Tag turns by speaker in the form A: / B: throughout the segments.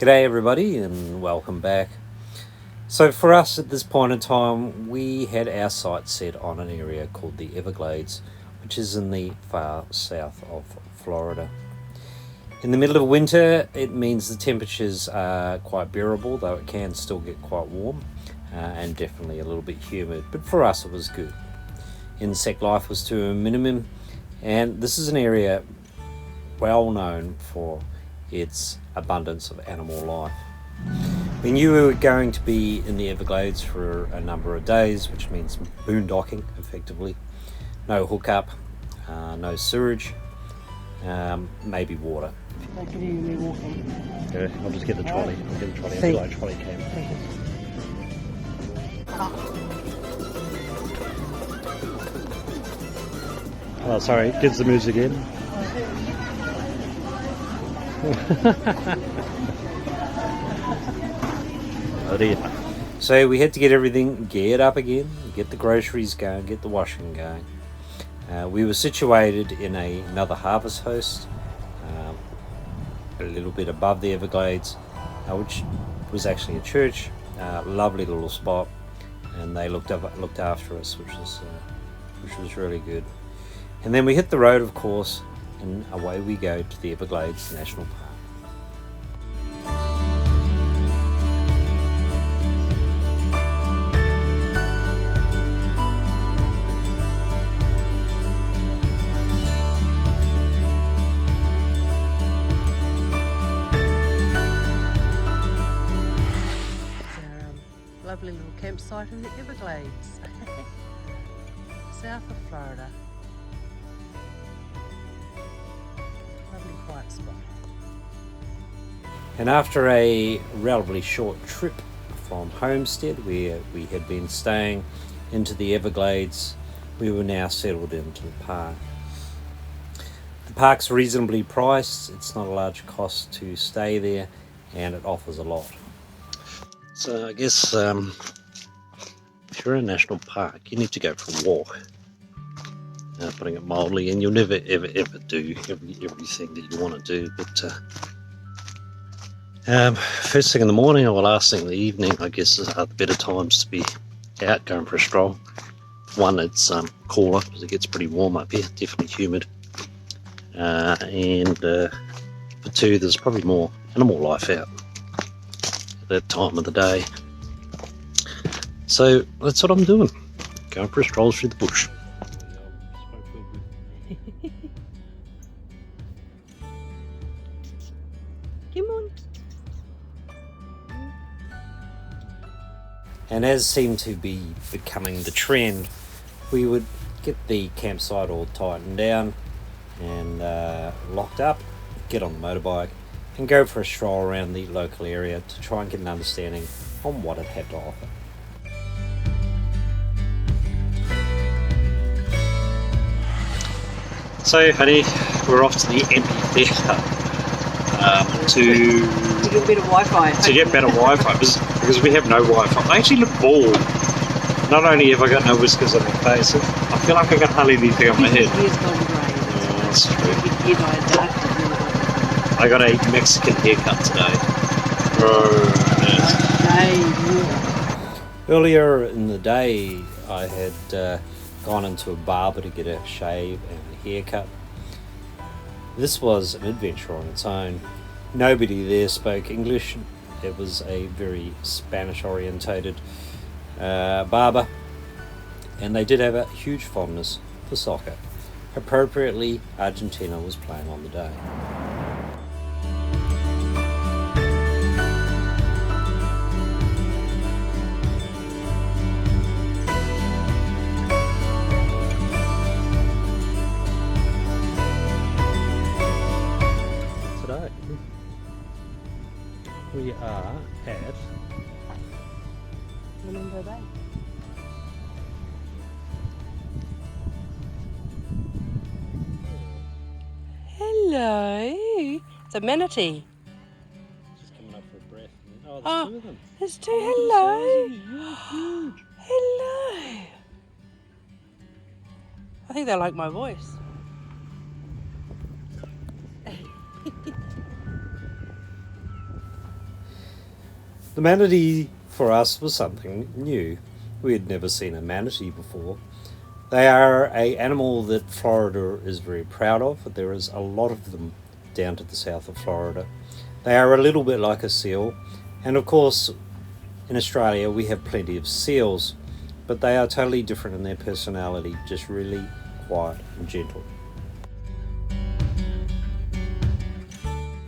A: G'day everybody and welcome back. So for us at this point in time, we had our sights set on an area called the Everglades, which is in the far south of Florida. In the middle of winter, it means the temperatures are quite bearable, though it can still get quite warm and definitely a little bit humid, but for us it was good. Insect life was to a minimum, and this is an area well known for its abundance of animal life. We knew we were going to be in the Everglades for a number of days, which means boondocking effectively. No hookup, no sewage, maybe water.
B: Okay, I'll just get the trolley. I'll get the trolley. I feel like trolley cam. Oh, sorry. Gives the music in. Oh dear.
A: So we had to get everything geared up again, get the groceries going, get the washing going. We were situated in another harvest host, a little bit above the Everglades, which was actually a church. Lovely little spot, and they looked after us, which was really good. And then we hit the road, of course, and away we go to the Everglades National Park.
C: Lovely little campsite in the Everglades, south of Florida. Lovely quiet spot.
A: And after a relatively short trip from Homestead, where we had been staying, into the Everglades, we were now settled into the park. The park's reasonably priced, it's not a large cost to stay there, and it offers a lot.
B: So I guess if you're in a national park, you need to go for a walk. Putting it mildly, and you'll never ever do everything that you want to do. But first thing in the morning or last thing in the evening, I guess, are the better times to be out going for a stroll. One, it's cooler because it gets pretty warm up here, definitely humid. And for two, there's probably more animal life out that time of the day. So that's what I'm doing, going for a stroll through the bush.
C: Come on.
A: And as seemed to be becoming the trend, we would get the campsite all tightened down and locked up, get on the motorbike and go for a stroll around the local area to try and get an understanding on what it had to offer.
B: So, honey, we're off to the amphitheatre
C: To get better Wi-Fi.
B: to get better Wi-Fi because we have no Wi-Fi. I actually look bald. Not only have I got no whiskers on my face, I feel like I got hardly anything on my head.
C: Hair's gone grey.
B: Yeah, that's true.
C: Your hair dyed dark.
B: I got a Mexican haircut today.
A: Earlier in the day, I had gone into a barber to get a shave and a haircut. This was an adventure on its own. Nobody there spoke English. It was a very Spanish-orientated barber, and they did have a huge fondness for soccer. Appropriately, Argentina was playing on the day.
B: Today we are at
C: Remember that? Hello. It's a manatee.
B: just coming up for a breath. Oh,
C: Oh.
B: there's two of them.
C: There's two. Hello.
B: You're huge.
C: Hello. I think they like my voice.
A: The manatee for us was something new. We had never seen a manatee before. They are an animal that Florida is very proud of. There is a lot of them down to the south of Florida. They are a little bit like a seal, and of course in Australia we have plenty of seals, but they are totally different in their personality, just really quiet and gentle.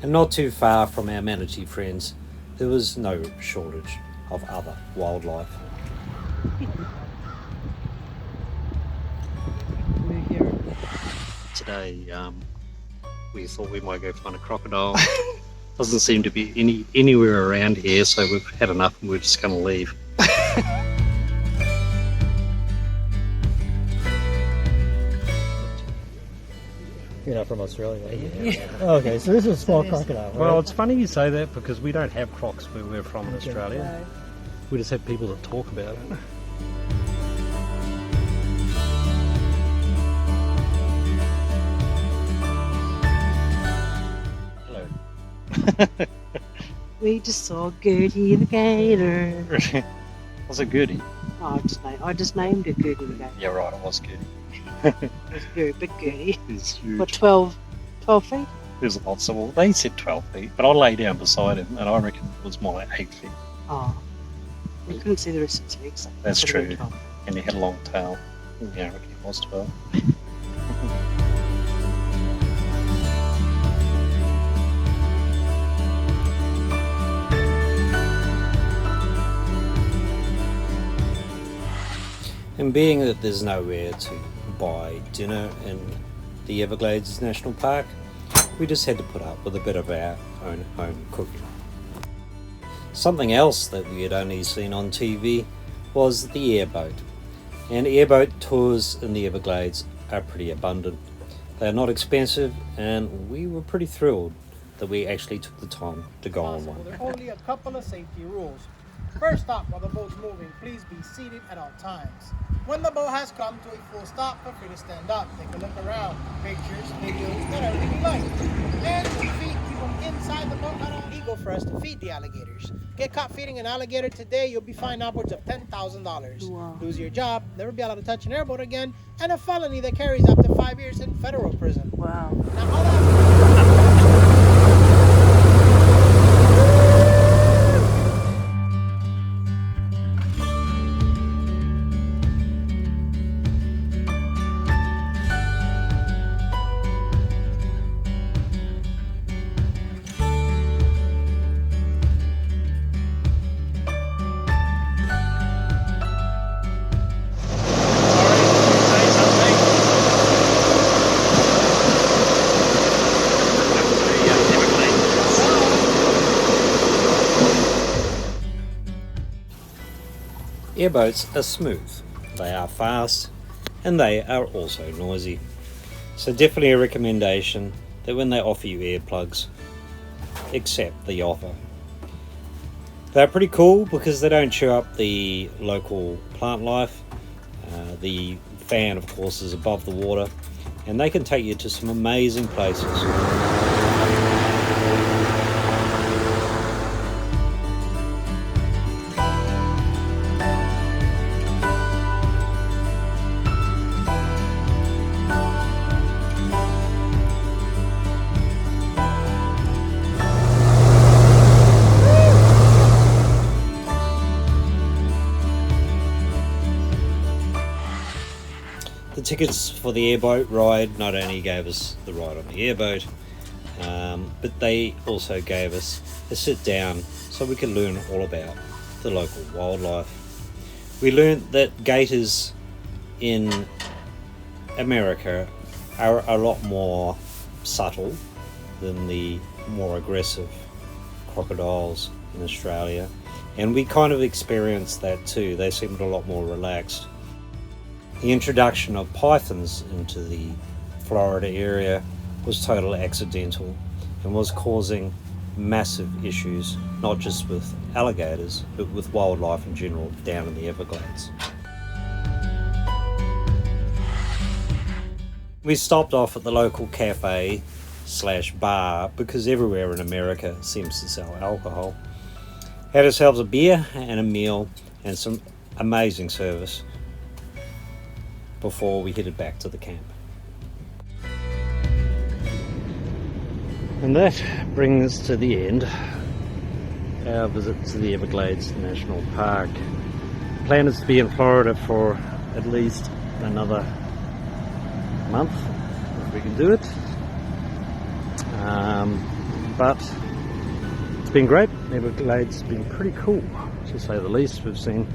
A: And not too far from our manatee friends, there was no shortage of other wildlife.
C: We're here.
B: Today, we thought we might go find a crocodile. Doesn't seem to be anywhere around here, so we've had enough and we're just going to leave.
D: You're not from Australia, are you? Oh, okay, so this is a small crocodile, right?
B: Well, it's funny you say that because we don't have crocs where we're from in Australia. We just have people that talk about it. Hello.
C: We just saw Gertie the gator.
B: Was it Gertie?
C: Oh, I just named it Gertie the gator.
B: Yeah, right, it was Gertie.
C: It was a very big Gertie.
B: It's huge.
C: What, 12 feet?
B: There's lots of, well, they said 12 feet, but I lay down beside him and I reckon it was more like 8 feet.
C: Oh. We couldn't see the rest of his legs.
B: That's
C: Could have been
B: true.
C: 12.
B: And he had a long tail. Yeah, I reckon it was 12.
A: And being that there's nowhere to buy dinner in the Everglades National Park, we just had to put up with a bit of our own home cooking. Something else that we had only seen on TV was the airboat. And airboat tours in the Everglades are pretty abundant. They're not expensive, and we were pretty thrilled that we actually took the time to go on one.
E: There are only a couple of safety rules. First stop, while the boat's moving, please be seated at all times. When the boat has come to a full stop, feel free to stand up, take a look around, pictures, videos, whatever you like. And feed people inside the boat, not illegal for us to feed the alligators. Get caught feeding an alligator today, you'll be fined upwards of $10,000.
C: Wow.
E: Lose your job, never be allowed to touch an airboat again, and a felony that carries up to 5 years in federal prison.
C: Wow.
E: Now hold on.
A: Airboats are smooth, they are fast, and they are also noisy. So definitely a recommendation that when they offer you earplugs, accept the offer. They're pretty cool because they don't chew up the local plant life. The fan, of course, is above the water, and they can take you to some amazing places. The tickets for the airboat ride not only gave us the ride on the airboat, but they also gave us a sit down so we could learn all about the local wildlife. We learned that gators in America are a lot more subtle than the more aggressive crocodiles in Australia, and we kind of experienced that too. They seemed a lot more relaxed. The introduction of pythons into the Florida area was totally accidental and was causing massive issues, not just with alligators, but with wildlife in general down in the Everglades. We stopped off at the local cafe/bar because everywhere in America seems to sell alcohol. Had ourselves a beer and a meal and some amazing service before we headed back to the camp. And that brings us to the end our visit to the Everglades National Park. The plan is to be in Florida for at least another month if we can do it. But it's been great. The Everglades has been pretty cool, to say the least. We've seen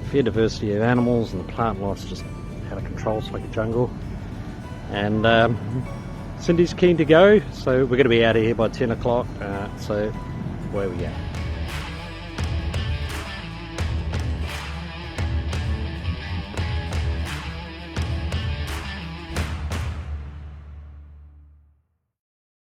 A: a fair diversity of animals, and the plant life's just out of control. It's like a jungle. And Cindy's keen to go, so we're going to be out of here by 10 o'clock, so away we go.